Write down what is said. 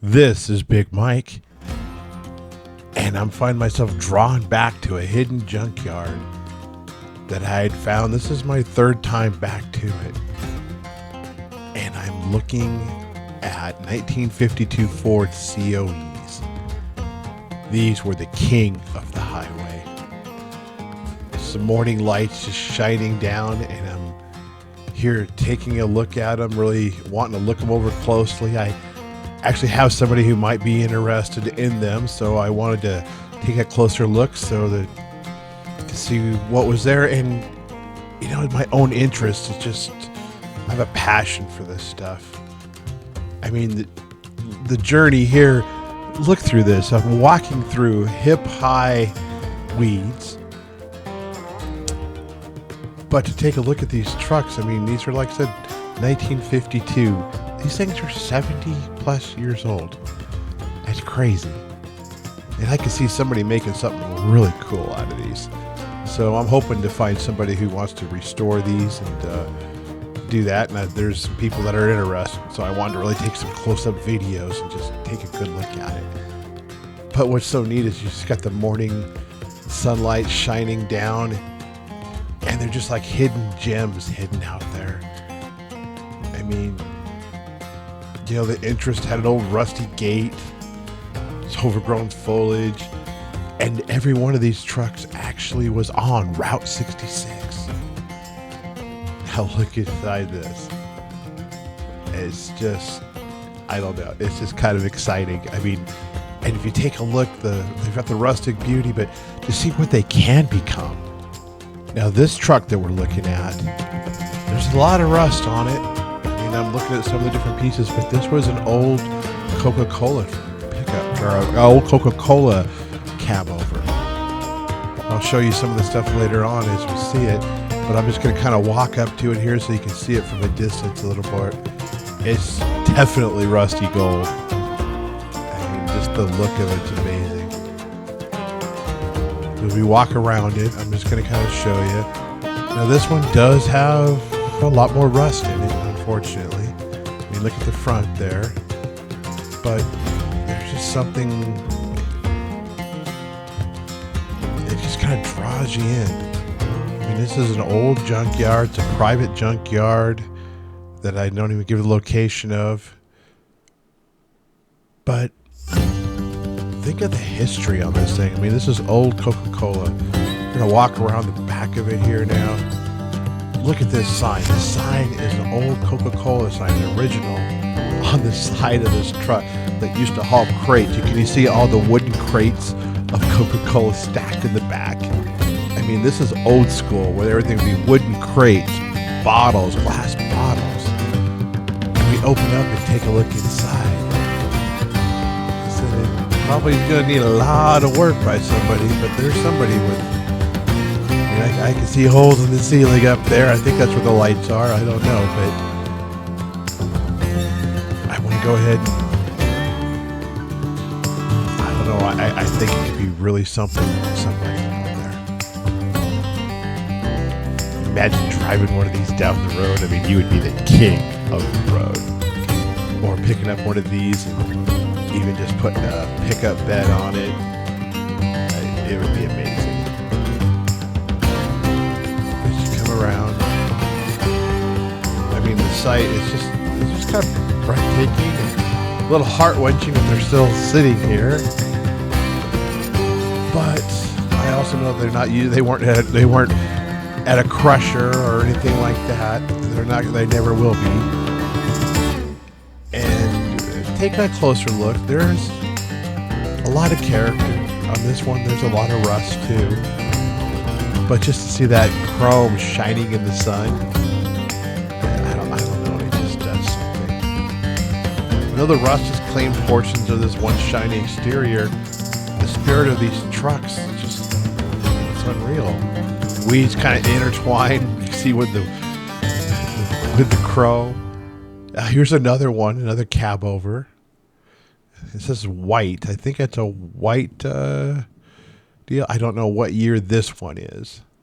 This is Big Mike, and I'm finding myself drawn back to a hidden junkyard that I had found. This is my third time back to it, and I'm looking at 1952 Ford COEs. These were the king of the highway. Some morning lights just shining down, and I'm here taking a look at them, really wanting to look them over closely. I actually have somebody who might be interested in them, so I wanted to take a closer look so that to see what was there. And you know, my own interest is just, I have a passion for this stuff. I mean, the journey here, look through this. I'm walking through hip-high weeds, but to take a look at these trucks, I mean, these are, like I said, 1952. These things are 70 plus years old. That's crazy. And I can see somebody making something really cool out of these. So I'm hoping to find somebody who wants to restore these and do that. And there's some people that are interested. So I wanted to really take some close-up videos and just take a good look at it. But what's so neat is you just got the morning sunlight shining down, and they're just like hidden gems hidden out there. I mean, you know, the interest had an old rusty gate, it's overgrown foliage, and every one of these trucks actually was on Route 66. Now look inside this. It's just, I don't know, it's just kind of exciting. I mean, and if you take a look, they've got the rustic beauty, but to see what they can become. Now this truck that we're looking at, there's a lot of rust on it. I'm looking at some of the different pieces, but this was an old Coca-Cola pickup, or an old Coca-Cola cab over. I'll show you some of the stuff later on as we see it, but I'm just going to kind of walk up to it here so you can see it from a distance a little bit. It's definitely rusty gold. I mean, just the look of it's amazing. As we walk around it, I'm just going to kind of show you. Now this one does have a lot more rust in it, unfortunately. I mean, look at the front there, but there's just something, it just kind of draws you in. I mean, this is an old junkyard. It's a private junkyard that I don't even give the location of, but think of the history on this thing. I mean, this is old Coca-Cola. We're gonna walk around the back of it here now. Look at this sign. The sign is an old Coca-Cola sign, the original, on the side of this truck that used to haul crates. You can see all the wooden crates of Coca-Cola stacked in the back. I mean, this is old school, where everything would be wooden crates, bottles, glass bottles. And we open up and take a look inside. So it probably is going to need a lot of work by somebody, but there's somebody with, I can see holes in the ceiling up there. I think that's where the lights are. I don't know, but I want to go ahead. I don't know. I think it could be really something for somebody out there. Imagine driving one of these down the road. I mean, you would be the king of the road. Or picking up one of these and even just putting a pickup bed on it. It would be amazing. Around. I mean, the site is just kind of breathtaking and a little heart-wrenching that they're still sitting here. But I also know they weren't at a crusher or anything like that. They never will be. And take a closer look. There's a lot of character on this one. There's a lot of rust too. But just to see that chrome shining in the sun, I don't know, it just does something. I know the rust has claimed portions of this one shiny exterior. The spirit of these trucks, it's unreal. Weeds kind of intertwine. You see with the crow. Here's another one, another cab over. It says white. I think it's a white deal. I don't know what year this one is.